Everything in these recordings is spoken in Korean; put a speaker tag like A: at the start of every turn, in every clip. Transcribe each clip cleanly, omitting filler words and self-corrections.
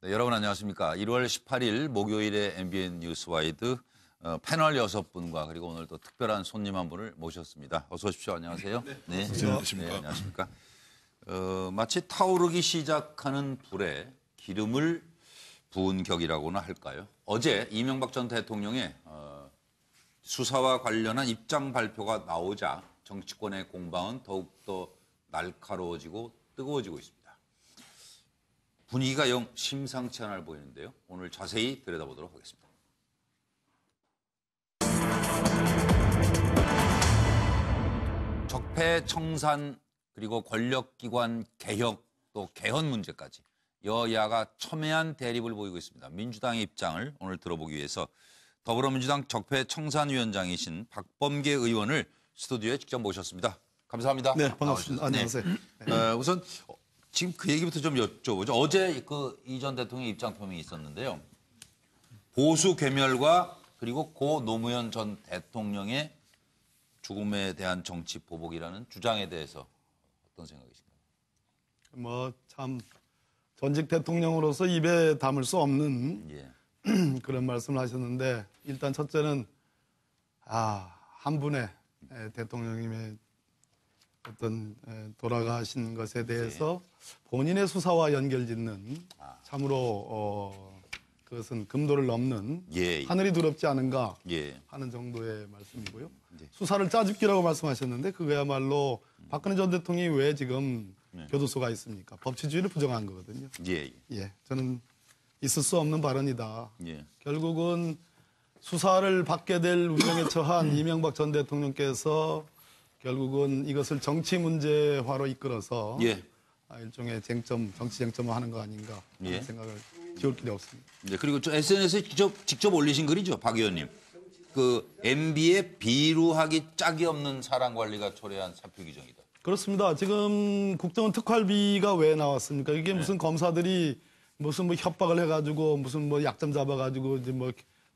A: 네, 여러분 안녕하십니까. 1월 18일 목요일에 MBN 뉴스와이드 패널 6분과 그리고 오늘 또 특별한 손님 한 분을 모셨습니다. 어서 오십시오. 안녕하세요.
B: 네.
A: 안녕하십니까. 네, 안녕하십니까. 마치 타오르기 시작하는 불에 기름을 부은 격이라고나 할까요? 어제 이명박 전 대통령의 수사와 관련한 입장 발표가 나오자 정치권의 공방은 더욱더 날카로워지고 뜨거워지고 있습니다. 분위기가 영 심상치 않아 보이는데요. 오늘 자세히 들여다보도록 하겠습니다. 적폐청산 그리고 권력기관 개혁 또 개헌 문제까지 여야가 첨예한 대립을 보이고 있습니다. 민주당의 입장을 오늘 들어보기 위해서 더불어민주당 적폐청산위원장이신 박범계 의원을 스튜디오에 직접 모셨습니다. 감사합니다.
B: 네, 반갑습니다. 안녕하세요.
A: 네. 우선 지금 그 얘기부터 좀 여쭤보죠. 어제 이 전 대통령의 입장 표명이 있었는데요. 보수 괴멸과 그리고 고 노무현 전 대통령의 죽음에 대한 정치 보복이라는 주장에 대해서 어떤 생각이신가요?
B: 참 전직 대통령으로서 입에 담을 수 없는 그런 말씀을 하셨는데 일단 첫째는 한 분의 대통령님의 어떤 돌아가신 것에 대해서 본인의 수사와 연결짓는 참으로 그것은 금도를 넘는 하늘이 두렵지 않은가 하는 정도의 말씀이고요. 수사를 짜집기라고 말씀하셨는데 그거야말로 박근혜 전 대통령이 왜 지금 교도소가 있습니까? 법치주의를 부정한 거거든요. 저는 있을 수 없는 발언이다. 결국은 수사를 받게 될 운명에 처한 이명박 전 대통령께서 결국은 이것을 정치 문제화로 이끌어서 일종의 정치 쟁점을 하는 거 아닌가 하는 생각을 지울 길이 없습니다.
A: 그리고 SNS에 직접 올리신 글이죠, 박 의원님. 그 MB의 비루하기 짝이 없는 사랑관리가 초래한 사표 규정이다.
B: 그렇습니다. 지금 국정원 특활비가 왜 나왔습니까? 이게 무슨 검사들이 무슨 협박을 해가지고 무슨 약점 잡아가지고 이제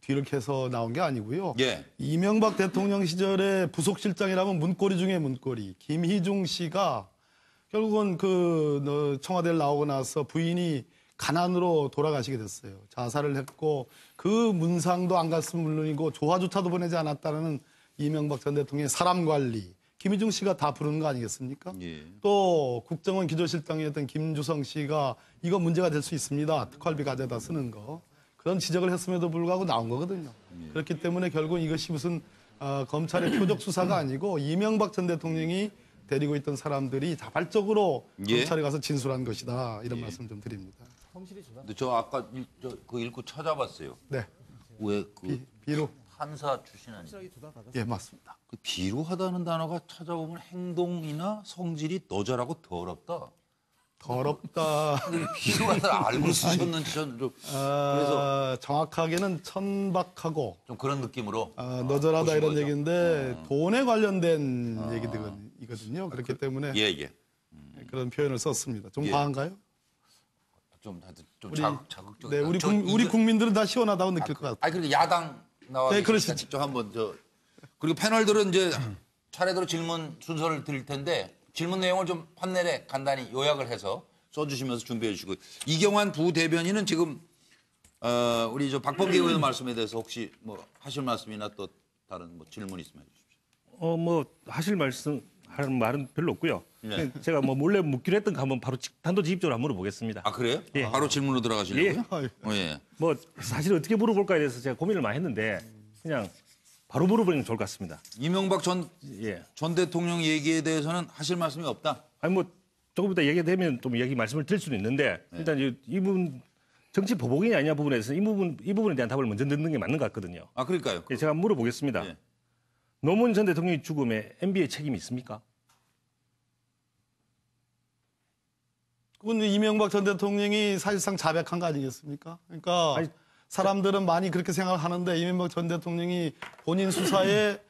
B: 뒤를 캐서 나온 게 아니고요. 이명박 대통령 시절에 부속실장이라면 문고리 중에 문고리. 김희중 씨가 결국은 청와대를 나오고 나서 부인이 가난으로 돌아가시게 됐어요. 자살을 했고 그 문상도 안 갔으면 물론이고 조화조차도 보내지 않았다는 이명박 전 대통령의 사람 관리. 김희중 씨가 다 부르는 거 아니겠습니까? 또 국정원 기조실장이었던 김주성 씨가 이거 문제가 될 수 있습니다. 특활비 가져다 쓰는 거. 그런 지적을 했음에도 불구하고 나온 거거든요. 그렇기 때문에 결국 이것이 무슨 검찰의 표적 수사가 아니고 이명박 전 대통령이 데리고 있던 사람들이 자발적으로 검찰에 가서 진술한 것이다. 이런 말씀 좀 드립니다.
A: 근데 저 아까 읽고 찾아봤어요.
B: 네.
A: 왜
B: 비루
A: 판사 출신 아니에요?
B: 맞습니다.
A: 그 비루하다는 단어가 찾아보면 행동이나 성질이 너저라고 더럽다.
B: 더럽다.
A: 비루하다 알고 쓰셨는지 저는 좀 그래서
B: 정확하게는 천박하고
A: 좀 그런 느낌으로
B: 너절하다 이런 얘기인데 돈에 관련된 얘기들이거든요. 그렇기 때문에 그런 표현을 썼습니다. 좀 과한가요?
A: 좀 자극적이다.
B: 네, 우리 국민들은 다 시원하다고 느낄 것 같아요.
A: 그리고 야당 나와 계시니까 직접 한번 그리고 패널들은 이제 차례대로 질문 순서를 드릴 텐데 질문 내용을 좀 판넬에 간단히 요약을 해서 써주시면서 준비해 주시고 이경환 부대변인은 지금 우리 박범계 의원 말씀에 대해서 혹시 하실 말씀이나 또 다른 질문 있으면 해주십시오.
C: 하는 말은 별로 없고요. 제가 몰래 묻기로 했던 거 한번 바로 단도직입적으로 한번 물어보겠습니다.
A: 그래요? 바로 질문으로 들어가시려고요?
C: 사실 어떻게 물어볼까에 대해서 제가 고민을 많이 했는데 그냥 바로 물어보는 게 좋을 것 같습니다.
A: 이명박 전 대통령 얘기에 대해서는 하실 말씀이 없다?
C: 조금 이따 얘기되면 좀 말씀을 드릴 수는 있는데 일단 이 부분 정치 보복이냐 아니냐 부분에서 이 부분에 대한 답을 먼저 듣는 게 맞는 것 같거든요.
A: 그러니까요.
C: 제가 물어보겠습니다. 노무현 전 대통령의 죽음에 MB의 책임이 있습니까?
B: 그건 이명박 전 대통령이 사실상 자백한 거 아니겠습니까? 그러니까 사람들은 많이 그렇게 생각하는데 이명박 전 대통령이 본인 수사에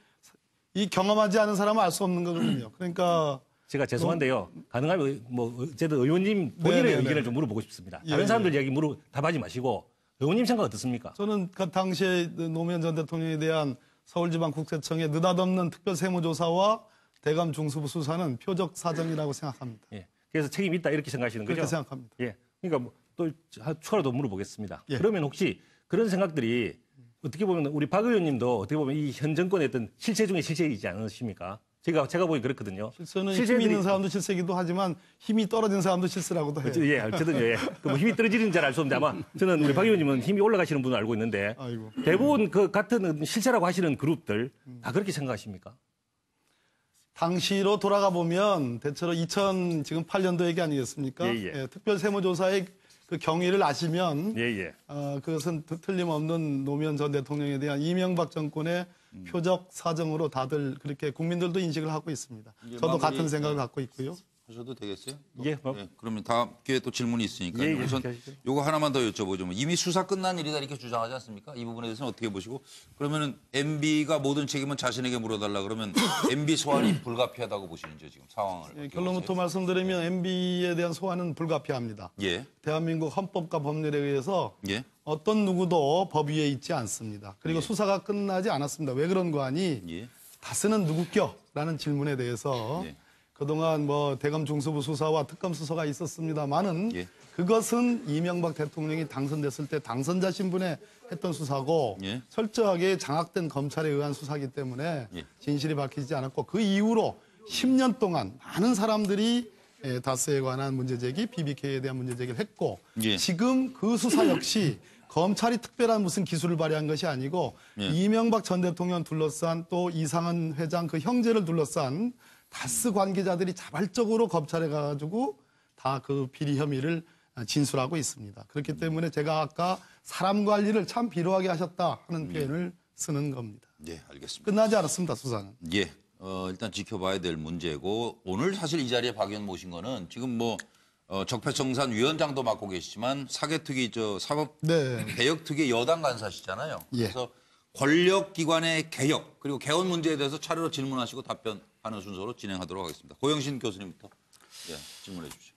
B: 이 경험하지 않은 사람은 알 수 없는 거거든요. 그러니까
C: 제가 죄송한데요. 가능하면 어쨌든 의원님 본인의 의견을 좀 물어보고 싶습니다. 다른 사람들 이야기 답하지 마시고 의원님 생각 어떻습니까?
B: 저는 그 당시에 노무현 전 대통령에 대한 서울지방국세청의 느닷없는 특별세무조사와 대검 중수부 수사는 표적 사정이라고 생각합니다.
C: 그래서 책임이 있다 이렇게 생각하시는 거죠?
B: 그렇게 생각합니다.
C: 그러니까 또 추가로 물어보겠습니다.
B: 예.
C: 그러면 혹시 그런 생각들이 어떻게 보면 우리 박 의원님도 어떻게 보면 이 현 정권의 어떤 실세 중에 실세이지 않으십니까? 제가 보기 그렇거든요.
B: 실세는 힘 있는 사람도 실세기도 하지만 힘이 떨어진 사람도 실세라고도 해요.
C: 예, 어쨌든 예. 그뭐 힘이 떨어지는 잘 알 수 없는데 아마 저는 우리 박 의원님은 힘이 올라가시는 분을 알고 있는데
B: 아이고.
C: 대부분 그 같은 실세라고 하시는 그룹들 다 그렇게 생각하십니까?
B: 당시로 돌아가 보면 대체로 2008년도 얘기 아니겠습니까?
C: 예, 예.
B: 특별 세무조사의 그 경위를 아시면
C: 예.
B: 그것은 틀림없는 노무현 전 대통령에 대한 이명박 정권의 표적 사정으로 다들 그렇게 국민들도 인식을 하고 있습니다. 저도 같은 생각을 갖고 있고요.
A: 하셔도 되겠어요?
C: 예.
A: 네, 그러면 다음 기회에 또 질문이 있으니까
C: 예,
A: 우선
C: 하시죠.
A: 요거 하나만 더 여쭤보죠. 이미 수사 끝난 일이다 이렇게 주장하지 않습니까? 이 부분에 대해서는 어떻게 보시고 그러면은 MB가 모든 책임은 자신에게 물어달라 그러면 MB 소환이 불가피하다고 보시는지 지금 상황을
B: 예, 결론부터 말씀드리면 MB에 대한 소환은 불가피합니다.
A: 예.
B: 대한민국 헌법과 법률에 의해서
A: 예.
B: 어떤 누구도 법 위에 있지 않습니다. 그리고
A: 예.
B: 수사가 끝나지 않았습니다. 왜 그런 거 아니?
A: 예.
B: 다스는 누구껴? 라는 질문에 대해서
A: 예.
B: 그동안 뭐 대검 중수부 수사와 특검 수사가 있었습니다만은
A: 예.
B: 그것은 이명박 대통령이 당선됐을 때 당선자 신분에 했던 수사고
A: 예.
B: 철저하게 장악된 검찰에 의한 수사이기 때문에
A: 예.
B: 진실이 밝히지 않았고 그 이후로 10년 동안 많은 사람들이 다스에 관한 문제 제기, BBK에 대한 문제 제기를 했고
A: 예.
B: 지금 그 수사 역시 검찰이 특별한 무슨 기술을 발휘한 것이 아니고
A: 예.
B: 이명박 전 대통령 둘러싼 또 이상은 회장 그 형제를 둘러싼 다스 관계자들이 자발적으로 검찰에 가가지고 다 그 비리 혐의를 진술하고 있습니다. 그렇기 때문에 제가 아까 사람 관리를 참 비루하게 하셨다 하는 표현을 쓰는 겁니다.
A: 예, 알겠습니다.
B: 끝나지 않았습니다, 수사는.
A: 예. 일단 지켜봐야 될 문제고 오늘 사실 이 자리에 박 의원 모신 거는 지금 뭐 적폐청산 위원장도 맡고 계시지만 사개특위 사법
B: 네.
A: 개혁특위 여당 간사시잖아요.
B: 예.
A: 그래서 권력기관의 개혁 그리고 개헌 문제에 대해서 차례로 질문하시고 답변하는 순서로 진행하도록 하겠습니다. 고영신 교수님부터 질문해 주십시오.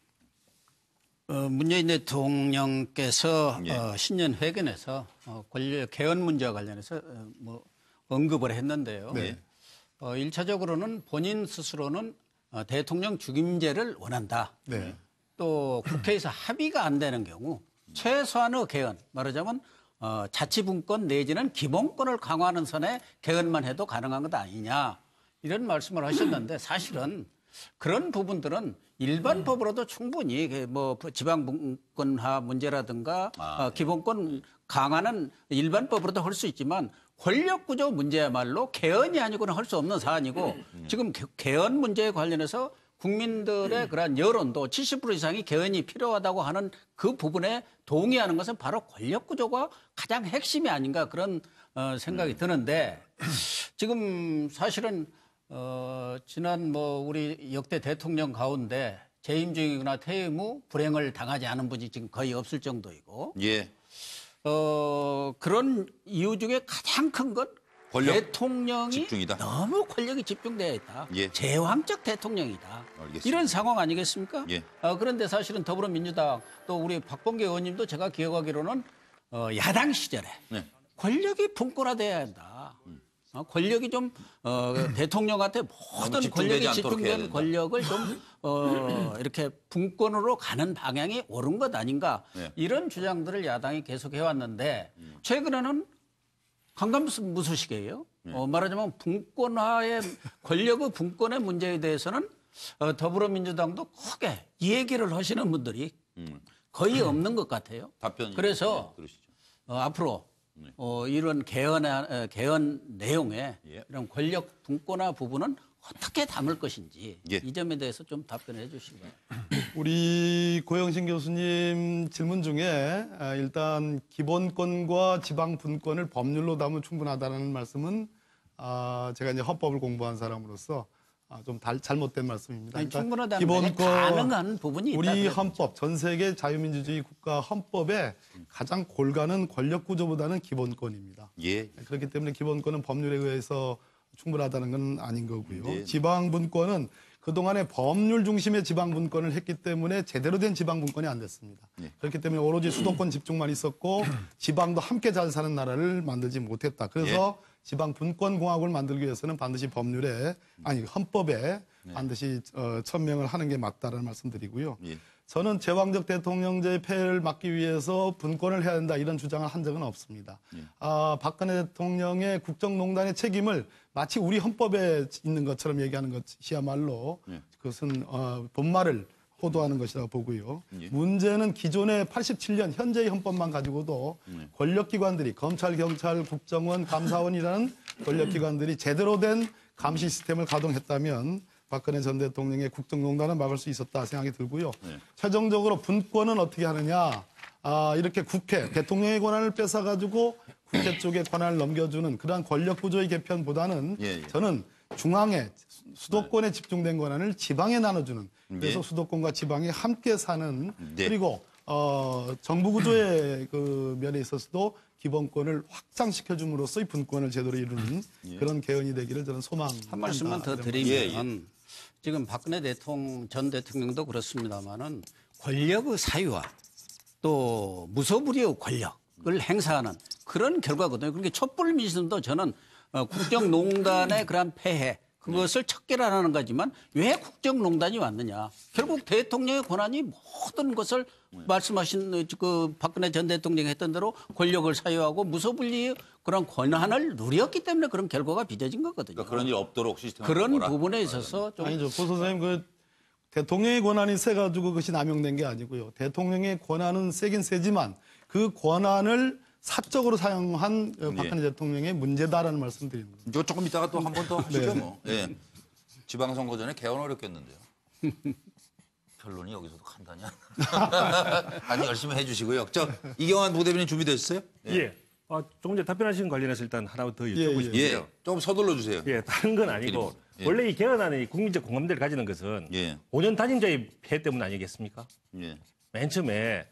D: 문재인 대통령께서
A: 예.
D: 신년 회견에서 권력 개헌 문제와 관련해서 언급을 했는데요.
A: 네.
D: 1차적으로는 본인 스스로는 대통령 죽임제를 원한다.
B: 네.
D: 또 국회에서 합의가 안 되는 경우 최소한의 개헌, 말하자면 자치분권 내지는 기본권을 강화하는 선에 개헌만 해도 가능한 것 아니냐 이런 말씀을 하셨는데 사실은 그런 부분들은 일반 법으로도 충분히 뭐 지방분권화 문제라든가 기본권 강화는 일반 법으로도 할 수 있지만 권력구조 문제야말로 개헌이 아니고는 할 수 없는 사안이고 지금 개헌 문제에 관련해서 국민들의 그러한 여론도 70% 이상이 개헌이 필요하다고 하는 그 부분에 동의하는 것은 바로 권력구조가 가장 핵심이 아닌가 그런 생각이 드는데 지금 사실은 지난 우리 역대 대통령 가운데 재임 중이거나 퇴임 후 불행을 당하지 않은 분이 지금 거의 없을 정도이고
A: 예.
D: 그런 이유 중에 가장 큰 건
A: 권력
D: 대통령이
A: 집중이다.
D: 너무 권력이 집중되어 있다.
A: 예.
D: 제왕적 대통령이다.
A: 알겠습니다.
D: 이런 상황 아니겠습니까?
A: 예.
D: 그런데 사실은 더불어민주당 또 우리 박범계 의원님도 제가 기억하기로는 야당 시절에
A: 네.
D: 권력이 분권화돼야 한다. 권력이 좀 대통령한테 모든
A: 집중되지
D: 권력이
A: 않도록 해야
D: 집중된
A: 된다.
D: 권력을 좀 이렇게 분권으로 가는 방향이 옳은 것 아닌가
A: 네.
D: 이런 주장들을 야당이 계속 해왔는데 최근에는 강감무소식이에요. 말하자면 분권화의 권력의 분권의 문제에 대해서는 더불어민주당도 크게 이 얘기를 하시는 분들이 거의 없는 것 같아요.
A: 답변
D: 그래서
A: 들으시죠.
D: 앞으로 이런 개헌 내용에
A: 예.
D: 이런 권력 분권화 부분은 어떻게 담을 것인지
A: 예.
D: 이 점에 대해서 좀 답변을 해 주시기 바랍니다.
B: 우리 고영신 교수님 질문 중에 일단 기본권과 지방분권을 법률로 담으면 충분하다는 말씀은 제가 이제 헌법을 공부한 사람으로서 좀 잘못된 말씀입니다.
D: 아니,
B: 그러니까
D: 충분하다는 가능한 부분이 있다.
B: 우리 헌법, 전 세계 자유민주주의 국가 헌법의 가장 골간은 권력구조보다는 기본권입니다.
A: 예.
B: 그렇기 때문에 기본권은 법률에 의해서 충분하다는 건 아닌 거고요.
A: 네.
B: 지방분권은 그동안에 법률 중심의 지방분권을 했기 때문에 제대로 된 지방분권이 안 됐습니다.
A: 네.
B: 그렇기 때문에 오로지 수도권 집중만 있었고 지방도 함께 잘 사는 나라를 만들지 못했다. 그래서 지방분권공화국을 만들기 위해서는 반드시 헌법에 반드시 천명을 하는 게 맞다라는 말씀드리고요.
A: 예.
B: 저는 제왕적 대통령제의 폐해를 막기 위해서 분권을 해야 된다 이런 주장을 한 적은 없습니다. 박근혜 대통령의 국정농단의 책임을 마치 우리 헌법에 있는 것처럼 얘기하는 것이야말로 그것은 본말을 호도하는 것이라고 보고요. 문제는 기존의 87년 현재의 헌법만 가지고도 권력기관들이 검찰, 경찰, 국정원, 감사원이라는 권력기관들이 제대로 된 감시 시스템을 가동했다면 박근혜 전 대통령의 국정농단을 막을 수 있었다 생각이 들고요. 최종적으로 분권은 어떻게 하느냐. 이렇게 국회, 대통령의 권한을 뺏어가지고 국회 쪽에 권한을 넘겨주는 그러한 권력 구조의 개편보다는 저는 중앙에 수도권에 집중된 권한을 지방에 나눠주는 그래서 수도권과 지방이 함께 사는 그리고 정부 구조의 그 면에 있어서도 기본권을 확장시켜줌으로써 분권을 제대로 이루는 그런 개헌이 되기를 저는 소망합니다.
D: 한 말씀만 더 드리면 지금 박근혜 전 대통령도 그렇습니다마는 권력의 사유와 또 무소불위의 권력을 행사하는 그런 결과거든요. 그러니까 촛불 민심도 저는 국정농단의 그러한 폐해 그것을 척결하라는 거지만 왜 국정농단이 왔느냐. 결국 대통령의 권한이 모든 것을 말씀하신 그 박근혜 전 대통령이 했던 대로 권력을 사유하고 무소불위의 그런 권한을 누렸기 때문에 그런 결과가 빚어진 거거든요.
A: 그러니까 그런 일 없도록 시스템을
D: 그런
A: 바꿔라.
D: 부분에 있어서 좀
B: 아니죠. 고 선생님 그 대통령의 권한이 세가지고 그것이 남용된 게 아니고요. 대통령의 권한은 세긴 세지만 그 권한을 사적으로 사용한 박근혜 대통령의 문제다라는 말씀드리는 겁니다.
A: 이거 조금 이따가 또 한 번 더 하시죠. 뭐. 예. 지방선거 전에 개헌 어렵겠는데요. 결론이 여기서도 간다냐? 아니 열심히 해주시고요. 이경환 부대변인 준비됐어요?
C: 예. 조금 전에 답변하신 관련해서 일단 하나 더 여쭤보고 싶은데요.
A: 예. 조금 서둘러 주세요.
C: 예, 다른 건 아니고 원래 이 개헌안의 국민적 공감대를 가지는 것은 5년 단임제의 폐해 때문 아니겠습니까? 맨 처음에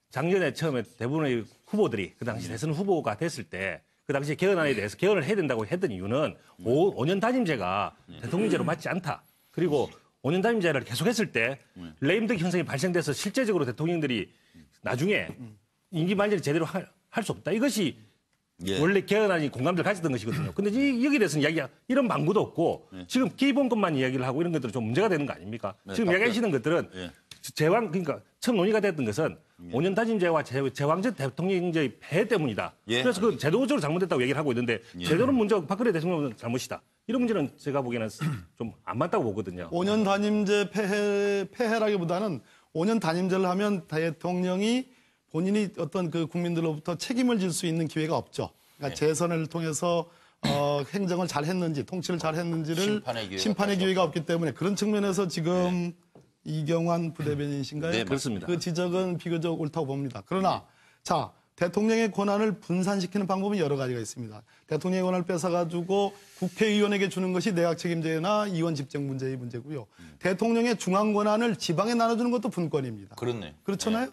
C: 작년에 처음에 대부분의 후보들이 그 당시 대선 후보가 됐을 때 그 당시 개헌안에 대해서 개헌을 해야 된다고 했던 이유는 5년 단임제가 대통령제로 맞지 않다. 그리고 5년 단임제를 계속했을 때 레임덕 현상이 발생돼서 실제적으로 대통령들이 나중에 임기 만료를 제대로 할 수 없다. 이것이 원래 개헌안이 공감대를 가졌던 것이거든요. 근데 여기에 대해서는 이야기가 이런 방구도 없고 지금 기본권만 이야기를 하고 이런 것들은 좀 문제가 되는 거 아닙니까? 지금 이야기하시는 것들은 그러니까 처음 논의가 됐던 것은 5년 단임제와 제왕적 대통령제의 폐해 때문이다. 그래서 그 제도적으로 잘못됐다고 얘기를 하고 있는데 제도는 문제고 박근혜 대통령은 잘못이다. 이런 문제는 제가 보기에는 좀 안 맞다고 보거든요.
B: 5년 단임제 폐해라기보다는 5년 단임제를 하면 대통령이 본인이 어떤 그 국민들로부터 책임을 질 수 있는 기회가 없죠. 그러니까 재선을 통해서 행정을 잘 했는지, 통치를 잘 했는지를 심판의 기회가 없기 때문에 그런 측면에서 지금 이경환 부대변인이신가요?
C: 네, 그렇습니다.
B: 그 지적은 비교적 옳다고 봅니다. 그러나 자, 대통령의 권한을 분산시키는 방법은 여러 가지가 있습니다. 대통령의 권한을 뺏어가지고 국회의원에게 주는 것이 내각 책임제나 이원 집정 문제의 문제고요. 대통령의 중앙 권한을 지방에 나눠주는 것도 분권입니다.
A: 그렇네.
B: 그렇잖아요.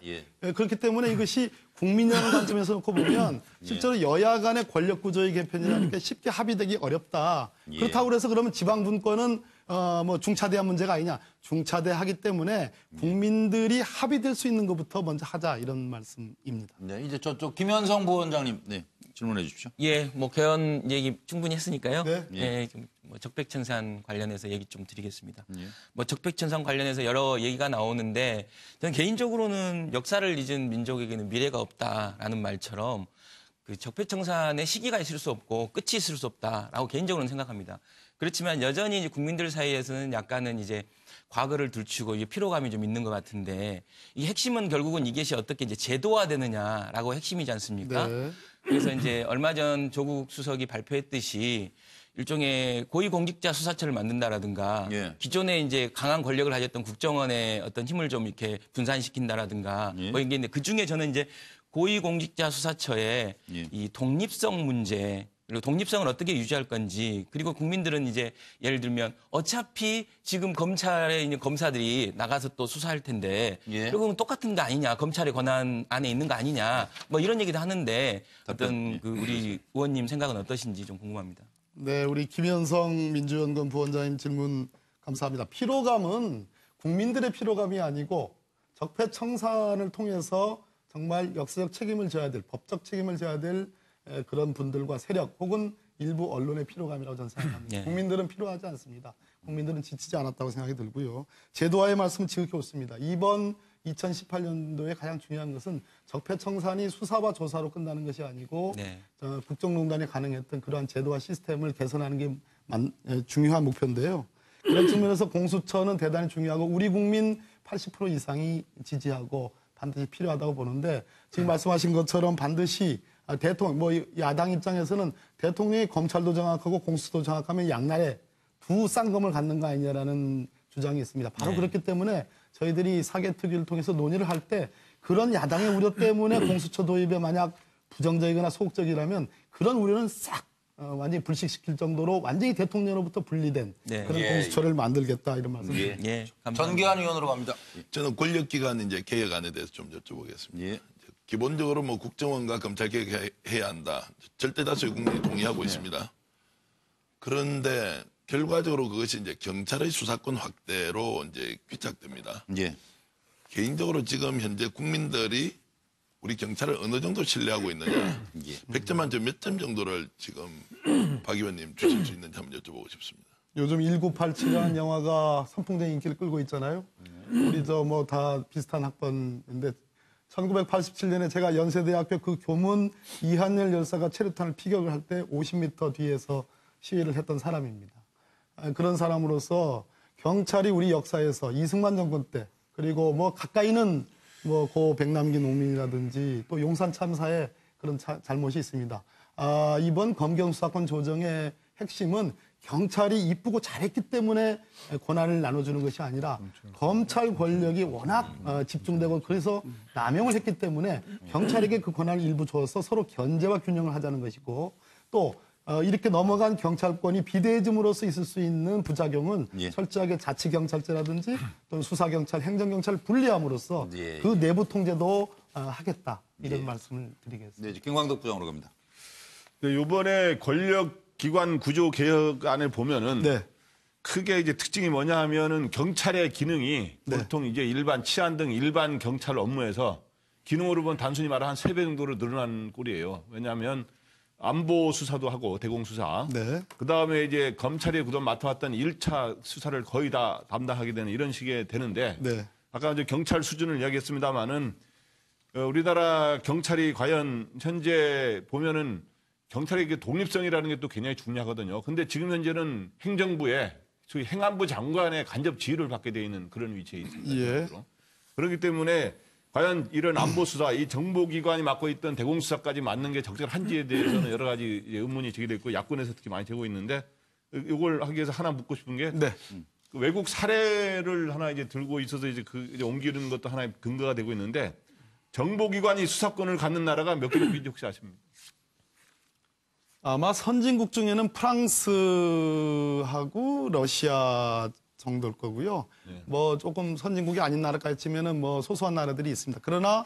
B: 그렇기 때문에 이것이 국민이라는 관점에서 놓고 보면 실제로 여야 간의 권력 구조의 개편이라는 게 쉽게 합의되기 어렵다. 그렇다고 해서 그러면 지방 분권은 뭐 중차대한 문제가 아니냐. 중차대하기 때문에 국민들이 합의될 수 있는 것부터 먼저 하자 이런 말씀입니다.
A: 네, 이제 저쪽 김현성 부원장님 질문해 주십시오.
E: 예, 뭐 개헌 얘기 충분히 했으니까요.
B: 네.
E: 뭐 적백천산 관련해서 얘기 좀 드리겠습니다. 뭐 적백천산 관련해서 여러 얘기가 나오는데 저는 개인적으로는 역사를 잊은 민족에게는 미래가 없다라는 말처럼 그 적폐청산의 시기가 있을 수 없고 끝이 있을 수 없다라고 개인적으로는 생각합니다. 그렇지만 여전히 이제 국민들 사이에서는 약간은 이제 과거를 들추고 이게 피로감이 좀 있는 것 같은데 이 핵심은 결국은 이것이 어떻게 이제 제도화되느냐라고 핵심이지 않습니까?
B: 네.
E: 그래서 이제 얼마 전 조국 수석이 발표했듯이 일종의 고위공직자 수사처를 만든다라든가 기존에 이제 강한 권력을 가졌던 국정원의 어떤 힘을 좀 이렇게 분산시킨다라든가 뭐 이게 그 중에 저는 이제 고위공직자 수사처의 이 독립성 문제 그리고 독립성을 어떻게 유지할 건지 그리고 국민들은 이제 예를 들면 어차피 지금 검찰에 있는 검사들이 나가서 또 수사할 텐데 결국은 똑같은 거 아니냐 검찰의 권한 안에 있는 거 아니냐 뭐 이런 얘기도 하는데 어떤 그 우리 의원님 생각은 어떠신지 좀 궁금합니다.
B: 네, 우리 김현성 민주연구원 부원장님 질문 감사합니다. 피로감은 국민들의 피로감이 아니고 적폐청산을 통해서 정말 역사적 책임을 져야 될 법적 책임을 져야 될 그런 분들과 세력 혹은 일부 언론의 피로감이라고 저는 생각합니다. 국민들은 피로하지 않습니다. 국민들은 지치지 않았다고 생각이 들고요. 제도화의 말씀은 지극히 옳습니다. 이번 2018년도에 가장 중요한 것은 적폐청산이 수사와 조사로 끝나는 것이 아니고
E: 네.
B: 국정농단이 가능했던 그러한 제도와 시스템을 개선하는 게 중요한 목표인데요. 그런 측면에서 공수처는 대단히 중요하고 우리 국민 80% 이상이 지지하고 반드시 필요하다고 보는데 지금 말씀하신 것처럼 반드시 대통령, 야당 입장에서는 대통령이 검찰도 정확하고 공수도 정확하면 양날에 두 쌍검을 갖는 거 아니냐라는 주장이 있습니다. 바로 그렇기 때문에 저희들이 사개특위를 통해서 논의를 할 때 그런 야당의 우려 때문에 공수처 도입에 만약 부정적이거나 소극적이라면 그런 우려는 싹 완전히 불식시킬 정도로 완전히 대통령으로부터 분리된 그런 공수처를 만들겠다 이런 말씀입니다.
A: 전기환 의원으로 갑니다.
F: 저는 권력기관 이제 개혁안에 대해서 좀 여쭤보겠습니다. 기본적으로 뭐 국정원과 검찰 개혁해야 한다. 절대 다수의 국민이 동의하고 있습니다. 그런데 결과적으로 그것이 이제 경찰의 수사권 확대로 이제 귀착됩니다. 개인적으로 지금 현재 국민들이 우리 경찰을 어느 정도 신뢰하고 있느냐. 100점 만점 몇 점 정도를 지금 박 의원님 주실 수 있는지 한번 여쭤보고 싶습니다.
B: 요즘 1987이라는 영화가 선풍적인 인기를 끌고 있잖아요. 우리 뭐 다 비슷한 학번인데 1987년에 제가 연세대학교 그 교문 이한열 열사가 체류탄을 피격을 할 때 50m 뒤에서 시위를 했던 사람입니다. 그런 사람으로서 경찰이 우리 역사에서 이승만 정권 때 그리고 뭐 가까이는 뭐 고 백남기 농민이라든지 또 용산 참사에 그런 잘못이 있습니다. 이번 검경 수사권 조정의 핵심은 경찰이 이쁘고 잘했기 때문에 권한을 나눠주는 것이 아니라 검찰 권력이 워낙 집중되고 그래서 남용을 했기 때문에 경찰에게 그 권한을 일부 줘서 서로 견제와 균형을 하자는 것이고 또 이렇게 넘어간 경찰권이 비대해짐으로써 있을 수 있는 부작용은 철저하게 자치경찰제라든지 또는 수사경찰, 행정경찰을 분리함으로써 그 내부 통제도 하겠다 이런 말씀을 드리겠습니다.
A: 네, 김광덕 부장으로 갑니다.
G: 이번에 권력기관 구조 개혁안을 보면은 크게 이제 특징이 뭐냐 하면은 경찰의 기능이 보통 이제 일반 치안 등 일반 경찰 업무에서 기능으로 보면 단순히 말해 한 3배 정도로 늘어난 꼴이에요. 왜냐하면 안보 수사도 하고 대공수사. 그 다음에 이제 검찰이 그동안 맡아왔던 1차 수사를 거의 다 담당하게 되는 이런 식이 되는데 아까 이제 경찰 수준을 이야기했습니다만은 우리나라 경찰이 과연 현재 보면은 경찰의 독립성이라는 게 또 굉장히 중요하거든요. 근데 지금 현재는 행정부에 소위 행안부 장관의 간접 지휘를 받게 돼 있는 그런 위치에 있습니다. 그렇기 때문에 과연 이런 안보수사, 이 정보기관이 맡고 있던 대공수사까지 맡는 게 적절한지에 대해서는 여러 가지 의문이 제기되고 있고 야권에서 특히 많이 되고 있는데 이걸 하기 위해서 하나 묻고 싶은 게 그 외국 사례를 하나 이제 들고 있어서 이제 이제 옮기는 것도 하나의 근거가 되고 있는데 정보기관이 수사권을 갖는 나라가 몇 개국인지 혹시 아십니까?
B: 아마 선진국 중에는 프랑스하고 러시아 정도일 거고요. 뭐 조금 선진국이 아닌 나라까지 치면은 뭐 소소한 나라들이 있습니다. 그러나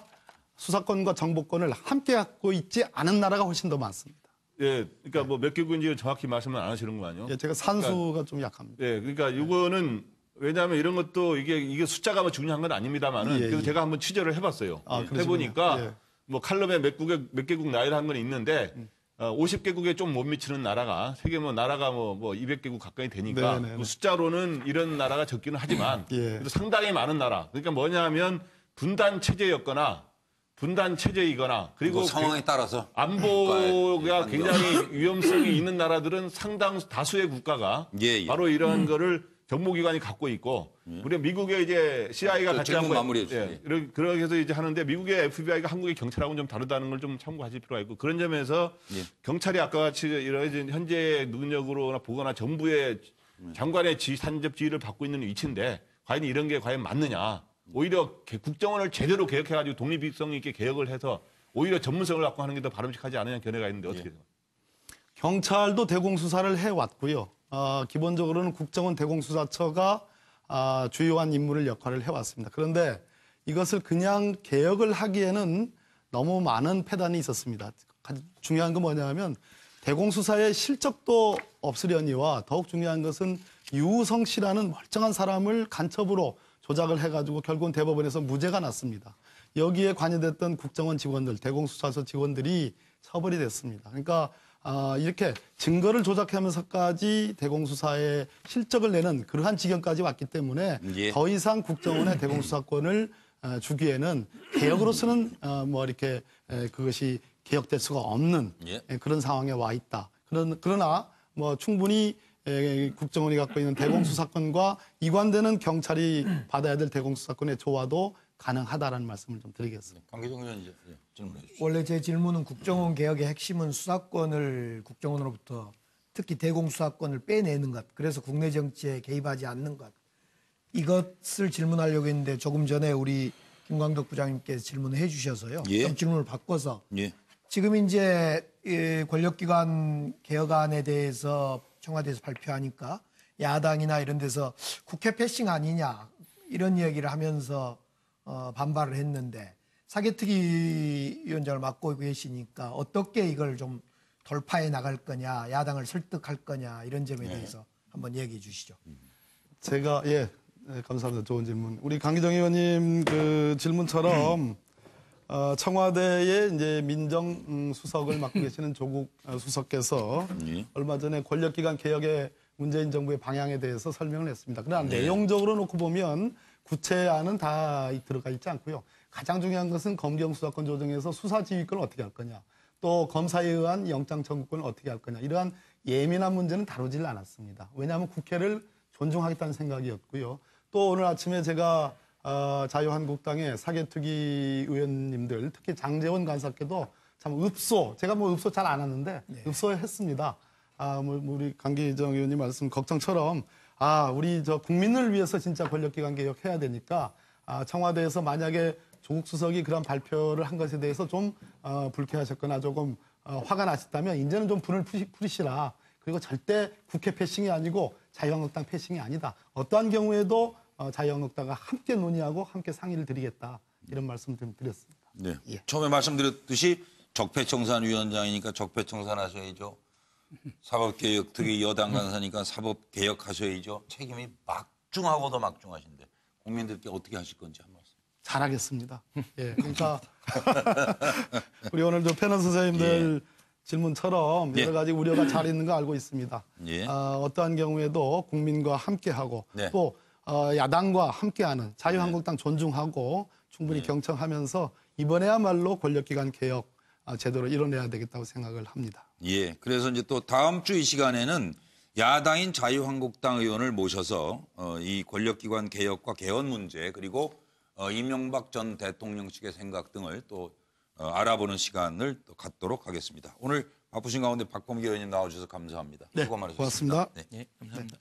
B: 수사권과 정보권을 함께 갖고 있지 않은 나라가 훨씬 더 많습니다.
G: 그러니까 뭐 몇 개국인지 정확히 말씀은 안 하시는 거 아니에요?
B: 제가 산수가 좀 약합니다.
G: 그러니까 이거는 왜냐하면 이런 것도 이게 숫자가 뭐 중요한 건 아닙니다만은 그래서 제가 한번 취재를 해봤어요. 해보니까 뭐 칼럼에 몇 개국 나이를 한 건 있는데 50개국에 좀 못 미치는 나라가 세계 뭐 나라가 뭐 200개국 가까이 되니까 그 숫자로는 이런 나라가 적기는 하지만 그래도 상당히 많은 나라. 그러니까 뭐냐면 분단 체제였거나 분단 체제이거나 그리고
A: 상황에 따라서
G: 안보가 굉장히 위험성이 있는 나라들은 상당 다수의 국가가 바로 이러한 거를 정보기관이 갖고 있고 우리가 미국의 이제 CIA가 같이 하고 그렇게 해서 이제 하는데 미국의 FBI가 한국의 경찰하고는 좀 다르다는 걸 좀 참고하실 필요가 있고 그런 점에서 경찰이 아까 같이 이런 현재 능력으로나 보거나 정부의 장관의 산접 지휘를 받고 있는 위치인데 과연 이런 게 과연 맞느냐? 오히려 국정원을 제대로 개혁해가지고 독립성 있게 개혁을 해서 오히려 전문성을 갖고 하는 게 더 바람직하지 않느냐 견해가 있는데 어떻게 돼요?
B: 경찰도 대공수사를 해왔고요. 기본적으로는 국정원 대공수사처가 주요한 임무를 역할을 해왔습니다. 그런데 이것을 그냥 개혁을 하기에는 너무 많은 폐단이 있었습니다. 중요한 건 뭐냐면 대공수사의 실적도 없으려니와 더욱 중요한 것은 유우성 씨라는 멀쩡한 사람을 간첩으로 조작을 해가지고 결국은 대법원에서 무죄가 났습니다. 여기에 관여됐던 국정원 직원들, 대공수사처 직원들이 처벌이 됐습니다. 그러니까 이렇게 증거를 조작하면서까지 대공수사의 실적을 내는 그러한 지경까지 왔기 때문에 더 이상 국정원의 대공수사권을 주기에는 개혁으로서는 뭐 이렇게 그것이 개혁될 수가 없는 그런 상황에 와 있다. 그러나 뭐 충분히 국정원이 갖고 있는 대공수사권과 이관되는 경찰이 받아야 될 대공수사권의 조화도 가능하다라는 말씀을 좀 드리겠습니다.
A: 강기정 의원 이제 질문해 주시죠.
H: 원래 제 질문은 국정원 개혁의 핵심은 수사권을 국정원으로부터 특히 대공수사권을 빼내는 것, 그래서 국내 정치에 개입하지 않는 것, 이것을 질문하려고 했는데 조금 전에 우리 김광덕 부장님께서 질문을 해주셔서요. 좀 질문을 바꿔서 지금 이제 권력기관 개혁안에 대해서 청와대에서 발표하니까 야당이나 이런 데서 국회 패싱 아니냐 이런 이야기를 하면서 반발을 했는데 사개특위 위원장을 맡고 계시니까 어떻게 이걸 좀 돌파해 나갈 거냐, 야당을 설득할 거냐 이런 점에 대해서 한번 얘기해 주시죠.
B: 제가 감사합니다. 좋은 질문. 우리 강기정 의원님 그 질문처럼 청와대의 이제 민정수석을 맡고 계시는 조국 수석께서 얼마 전에 권력기관 개혁의 문재인 정부의 방향에 대해서 설명을 했습니다. 그러나 내용적으로 놓고 보면 구체안은 다 들어가 있지 않고요. 가장 중요한 것은 검경수사권 조정에서 수사지휘권을 어떻게 할 거냐, 또 검사에 의한 영장 청구권을 어떻게 할 거냐, 이러한 예민한 문제는 다루질 않았습니다. 왜냐하면 국회를 존중하겠다는 생각이었고요. 또 오늘 아침에 제가 자유한국당의 사개특위 의원님들, 특히 장제원 간사께도 참 제가 뭐 읍소 잘 안 하는데 읍소했습니다. 우리 강기정 의원님 말씀 걱정처럼 우리 저 국민을 위해서 진짜 권력기관 개혁해야 되니까 청와대에서 만약에 조국 수석이 그런 발표를 한 것에 대해서 좀 불쾌하셨거나 조금 화가 나셨다면 이제는 좀 분을 풀으시라. 그리고 절대 국회 패싱이 아니고 자유한국당 패싱이 아니다. 어떠한 경우에도 자유한국당과 함께 논의하고 함께 상의를 드리겠다. 이런 말씀 좀 드렸습니다.
A: 네. 처음에 말씀드렸듯이 적폐청산위원장이니까 적폐청산하셔야죠. 사법개혁 특위 여당 간사니까 사법개혁하셔야죠. 책임이 막중하고도 막중하신데 국민들께 어떻게 하실 건지 한 말씀.
B: 잘하겠습니다. 그러니까 우리 오늘 저 패널 선생님들 질문처럼 여러 가지 우려가 잘 있는 거 알고 있습니다. 어떠한 경우에도 국민과 함께하고 또 야당과 함께하는 자유한국당 존중하고 충분히 경청하면서 이번에야말로 권력기관 개혁 제대로 이뤄내야 되겠다고 생각을 합니다.
A: 그래서 이제 또 다음 주 이 시간에는 야당인 자유한국당 의원을 모셔서 이 권력기관 개혁과 개헌 문제 그리고 이명박 전 대통령 측의 생각 등을 또 알아보는 시간을 또 갖도록 하겠습니다. 오늘 바쁘신 가운데 박범계 의원님 나와주셔서 감사합니다.
B: 네,
A: 수고 많으셨습니다.
B: 고맙습니다.
E: 감사합니다.